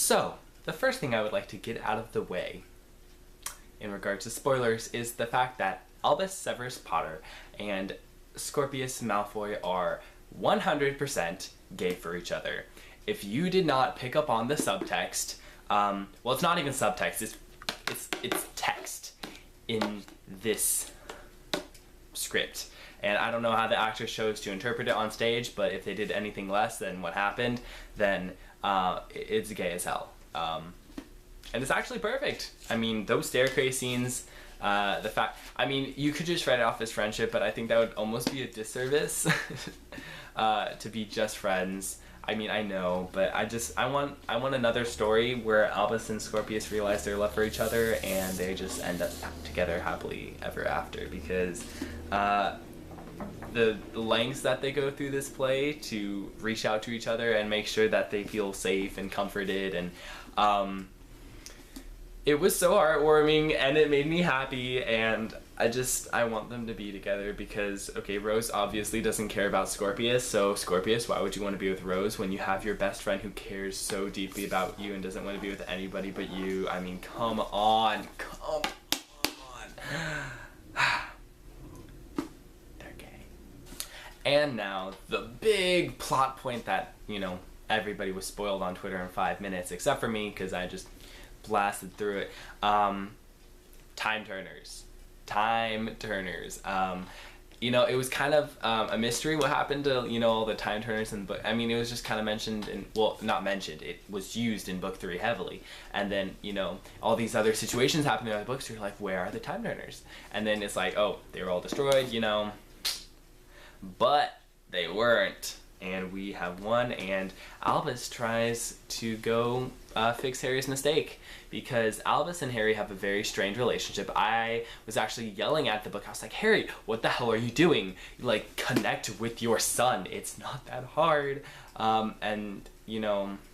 So, the first thing I would like to get out of the way in regards to spoilers is the fact that Albus Severus Potter and Scorpius Malfoy are 100% gay for each other. If you did not pick up on the subtext, well, it's not even subtext, it's text in this script. And I don't know how the actor chose to interpret it on stage, but if they did anything less than what happened, then it's gay as hell. And it's actually perfect. I mean, those staircase scenes, you could just write it off as friendship, but I think that would almost be a disservice to be just friends. I mean, I know, but I want another story where Albus and Scorpius realize their love for each other and they just end up together happily ever after, because the lengths that they go through this play to reach out to each other and make sure that they feel safe and comforted, and it was so heartwarming and it made me happy, and I want them to be together because, okay, Rose obviously doesn't care about Scorpius, so Scorpius, why would you want to be with Rose when you have your best friend who cares so deeply about you and doesn't want to be with anybody but you? I mean, come on. They're gay. And now, the big plot point that, everybody was spoiled on Twitter in 5 minutes, except for me, because I just blasted through it. Time Turners. It was kind of a mystery what happened to, all the Time Turners in the book. I mean, it was just kind of mentioned not mentioned, it was used in book 3 heavily. And then, all these other situations happening in the books, you're like, where are the Time Turners? And then it's like, oh, they were all destroyed, But they weren't. And we have one, and Albus tries to go fix Harry's mistake, because Albus and Harry have a very strained relationship. I was actually yelling at the book. I was like, Harry, what the hell are you doing? Connect with your son. It's not that hard.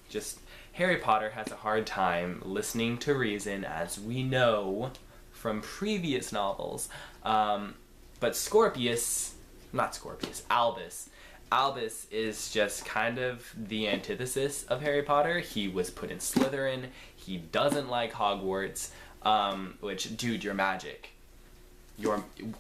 Just Harry Potter has a hard time listening to reason, as we know from previous novels. But Albus is just kind of the antithesis of Harry Potter. He was put in Slytherin. He doesn't like Hogwarts, which, dude, you're magic.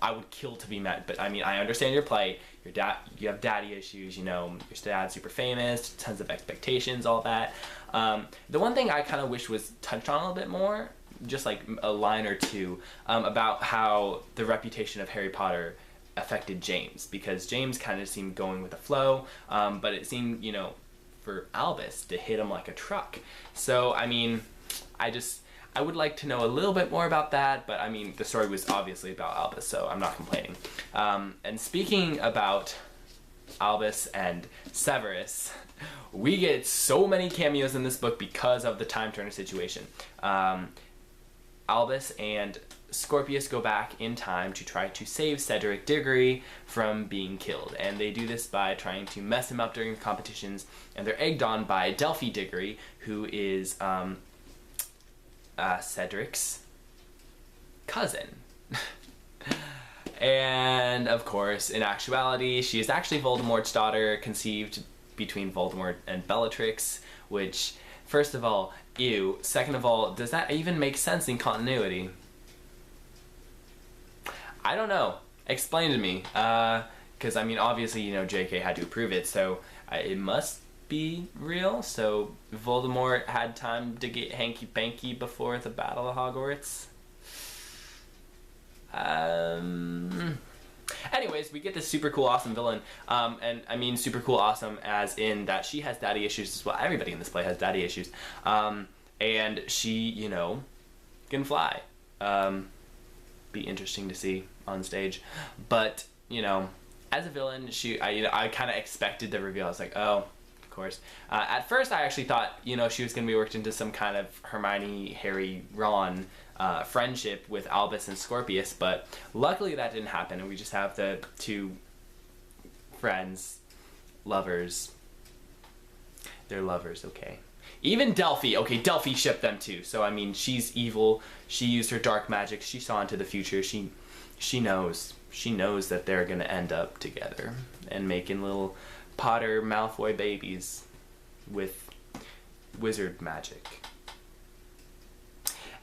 I would kill to be mad, but I mean, I understand your plight. You have daddy issues, your dad's super famous, tons of expectations, all that. The one thing I kind of wish was touched on a little bit more, just like a line or two, about how the reputation of Harry Potter affected James, because James kind of seemed going with the flow, but it seemed, for Albus to hit him like a truck. So, I mean, I would like to know a little bit more about that, but I mean, the story was obviously about Albus, so I'm not complaining. And speaking about Albus and Severus, we get so many cameos in this book because of the Time Turner situation. Albus and Scorpius go back in time to try to save Cedric Diggory from being killed, and they do this by trying to mess him up during the competitions, and they're egged on by Delphi Diggory, who is Cedric's cousin. And of course, in actuality, she is actually Voldemort's daughter, conceived between Voldemort and Bellatrix, which, first of all, ew. Second of all, does that even make sense in continuity? I don't know. Explain to me. Because, I mean, obviously, JK had to approve it, so it must be real. So Voldemort had time to get hanky-panky before the Battle of Hogwarts. Anyways, we get this super cool, awesome villain. And I mean super cool, awesome, as in that she has daddy issues as well. Everybody in this play has daddy issues. And she, can fly. Be interesting to see on stage, but as a villain, I kind of expected the reveal. I was like, oh, of course. At first, I actually thought she was gonna be worked into some kind of Hermione, Harry, Ron friendship with Albus and Scorpius, but luckily that didn't happen, and we just have the two friends, lovers. They're lovers, okay. Even Delphi, okay, Delphi shipped them too. So, I mean, she's evil. She used her dark magic. She saw into the future. She knows. She knows that they're going to end up together and making little Potter Malfoy babies with wizard magic.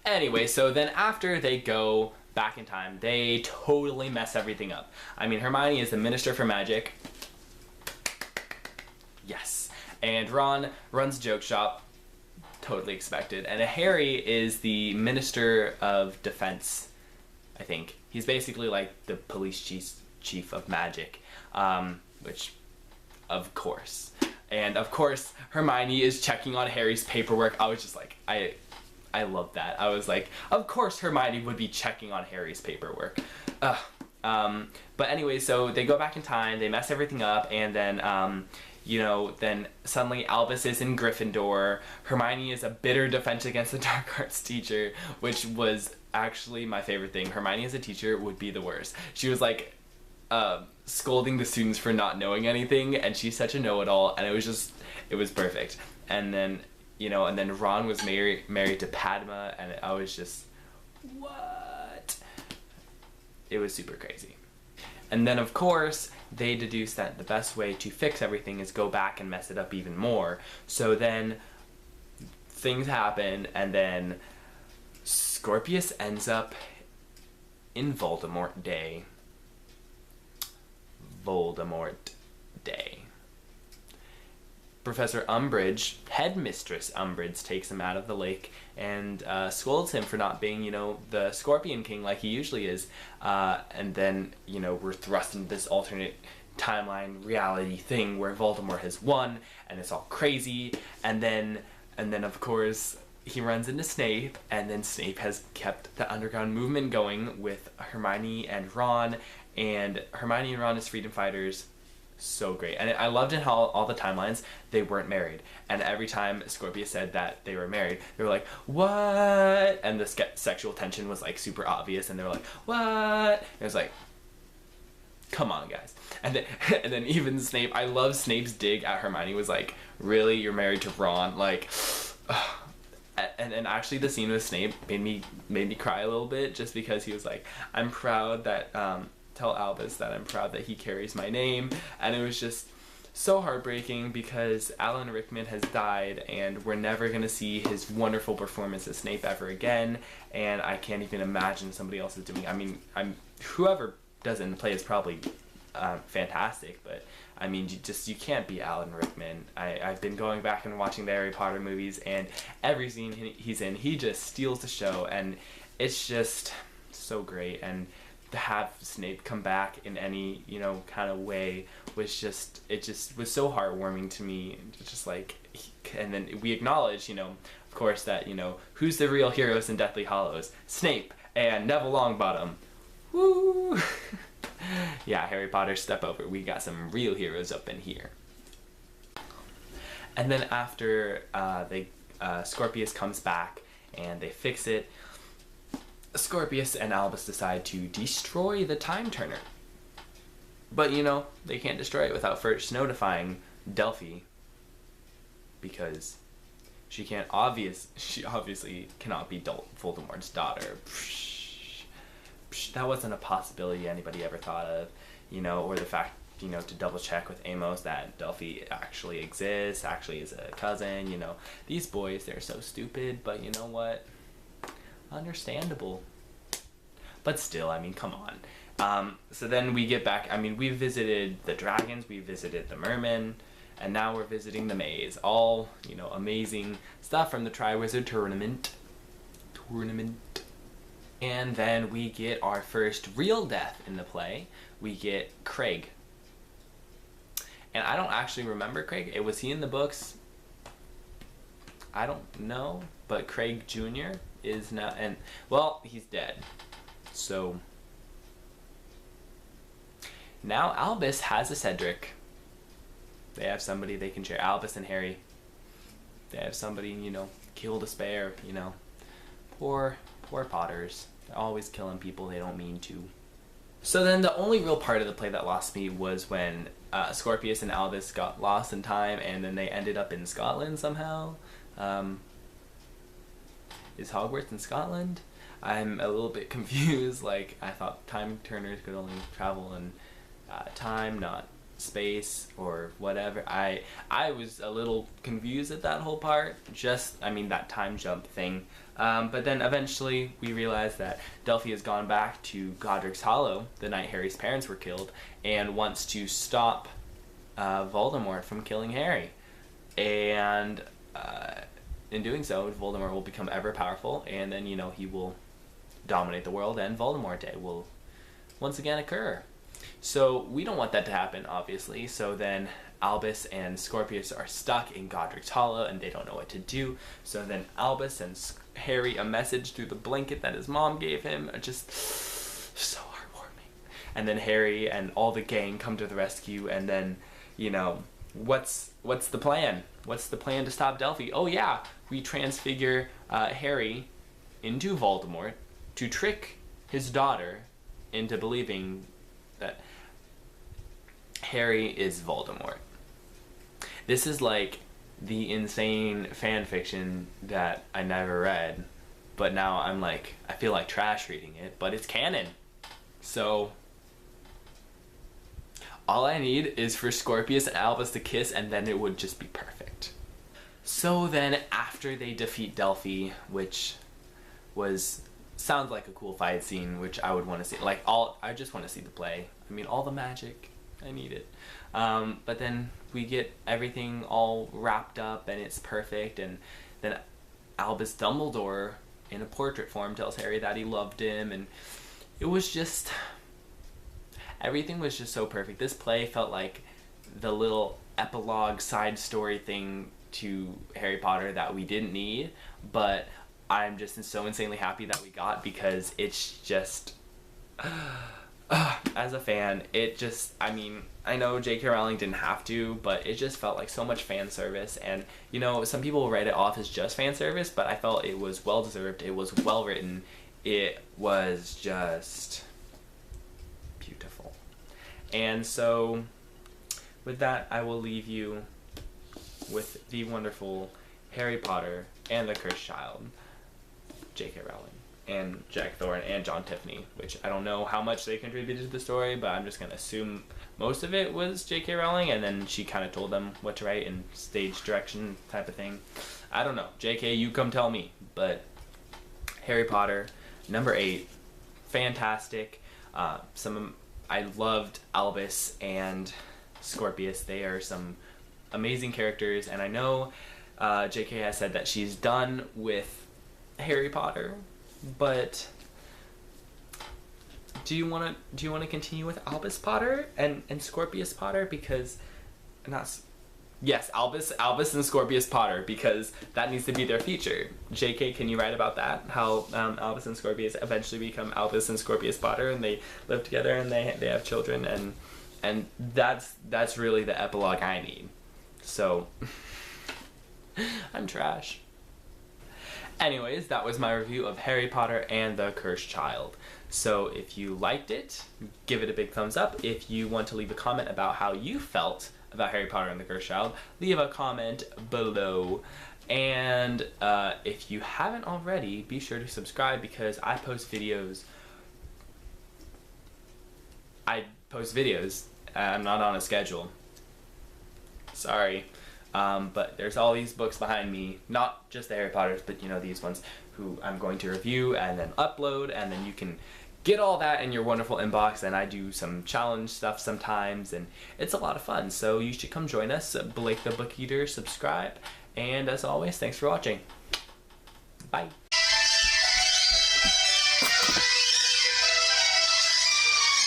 Anyway, so then after they go back in time, they totally mess everything up. I mean, Hermione is the Minister for Magic. Yes. And Ron runs a joke shop. Totally expected. And Harry is the Minister of Defense, I think. He's basically like the police chief of magic, which, of course. And of course, Hermione is checking on Harry's paperwork. I was just like, I love that. I was like, of course Hermione would be checking on Harry's paperwork. But anyway, so they go back in time, they mess everything up, and then, then suddenly Albus is in Gryffindor. Hermione is a bitter defense against the dark arts teacher, which was actually my favorite thing. Hermione as a teacher would be the worst. She was like, scolding the students for not knowing anything, and she's such a know-it-all, and it was perfect. And then, and then Ron was married to Padma, and I was just, what? It was super crazy. And then, of course, they deduced that the best way to fix everything is go back and mess it up even more. So then things happen, and then Scorpius ends up in Voldemort Day. Voldemort Day. Professor Umbridge, Headmistress Umbridge, takes him out of the lake and scolds him for not being, the Scorpion King like he usually is. And then, we're thrust into this alternate timeline reality thing where Voldemort has won, and it's all crazy. And then of course, he runs into Snape, and then Snape has kept the underground movement going with Hermione and Ron, and Hermione and Ron as freedom fighters. So great. And I loved in how all the timelines, they weren't married. And every time Scorpius said that they were married, they were like, what? And the sexual tension was like super obvious, and they were like, what? And it was like, come on, guys. And then even Snape, I love Snape's dig at Hermione was like, really? You're married to Ron? Like, and actually the scene with Snape made me cry a little bit, just because he was like, I'm proud that, tell Albus that I'm proud that he carries my name. And it was just so heartbreaking because Alan Rickman has died, and we're never going to see his wonderful performance as Snape ever again, and I can't even imagine somebody else is doing. I mean, whoever does it in the play is probably fantastic, but I mean, you can't be Alan Rickman. I've been going back and watching the Harry Potter movies, and every scene he's in, he just steals the show, and it's just so great. And to have Snape come back in any, kind of way was just was so heartwarming to me. It's just like, and then we acknowledge, of course, that, who's the real heroes in Deathly Hallows? Snape and Neville Longbottom. Woo! Yeah, Harry Potter, step over. We got some real heroes up in here. And then after Scorpius comes back and they fix it, Scorpius and Albus decide to destroy the Time Turner. But, they can't destroy it without first notifying Delphi, because she obviously cannot be Voldemort's daughter. That wasn't a possibility anybody ever thought of, or the fact, to double check with Amos that Delphi actually exists, actually is a cousin, These boys, they're so stupid, but you know what? Understandable. But still, I mean, come on. So then we get back, we visited the dragons, we visited the mermen, and now we're visiting the maze. All, amazing stuff from the Triwizard Tournament. And then we get our first real death in the play. We get Craig. And I don't actually remember Craig. Was he in the books? I don't know. But Craig Jr. is now, he's dead. So now Albus has a Cedric. They have somebody they can share. Albus and Harry. They have somebody, kill to spare, Poor Potters. They're always killing people they don't mean to. So then the only real part of the play that lost me was when Scorpius and Albus got lost in time, and then they ended up in Scotland somehow. Is Hogwarts in Scotland? I'm a little bit confused. Like, I thought time turners could only travel in time, not space or whatever. I was a little confused at that whole part. I mean, that time jump thing. But then eventually we realized that Delphi has gone back to Godric's Hollow the night Harry's parents were killed and wants to stop Voldemort from killing Harry. And in doing so, Voldemort will become ever powerful, and then, he will dominate the world, and Voldemort Day will once again occur. So we don't want that to happen, obviously. So then Albus and Scorpius are stuck in Godric's Hollow, and they don't know what to do. So then Albus sends Harry a message through the blanket that his mom gave him. Just so heartwarming. And then Harry and all the gang come to the rescue, and then, what's the plan? What's the plan to stop Delphi? Oh yeah, we transfigure Harry into Voldemort to trick his daughter into believing that Harry is Voldemort. This is like the insane fan fiction that I never read, but now I feel like trash reading it, but it's canon. So all I need is for Scorpius and Albus to kiss, and then it would just be perfect. So then after they defeat Delphi, which sounds like a cool fight scene, which I would want to see. I just want to see the play. I mean, all the magic, I need it. But then we get everything all wrapped up and it's perfect, and then Albus Dumbledore in a portrait form tells Harry that he loved him, and it was just, everything was just so perfect. This play felt like the little epilogue side story thing to Harry Potter that we didn't need, but I'm just so insanely happy that we got, because it's just, as a fan, I know J.K. Rowling didn't have to, but it just felt like so much fan service, and, some people write it off as just fan service, but I felt it was well-deserved, it was well-written, it was just beautiful. And so, with that, I will leave you with the wonderful Harry Potter and the Cursed Child, J.K. Rowling, and Jack Thorne, and John Tiffany, which I don't know how much they contributed to the story, but I'm just going to assume most of it was J.K. Rowling, and then she kind of told them what to write in stage direction type of thing. I don't know. J.K., you come tell me. But Harry Potter, number 8, fantastic. I loved Albus and Scorpius. They are some amazing characters, and I know J.K. has said that she's done with Harry Potter, but do you want to continue with Albus Potter and Scorpius Potter? Because Albus and Scorpius Potter, because that needs to be their feature. JK, can you write about that? How Albus and Scorpius eventually become Albus and Scorpius Potter, and they live together and they have children, and that's really the epilogue I need. So I'm trash. Anyways, that was my review of Harry Potter and the Cursed Child. So if you liked it, give it a big thumbs up. If you want to leave a comment about how you felt about Harry Potter and the Cursed Child, leave a comment below. And if you haven't already, be sure to subscribe, because I post videos. I'm not on a schedule. Sorry. But there's all these books behind me, not just the Harry Potters, but these ones, who I'm going to review and then upload, and then you can get all that in your wonderful inbox. And I do some challenge stuff sometimes, and it's a lot of fun, so you should come join us. Blake the Book Eater, subscribe, and as always, thanks for watching. Bye.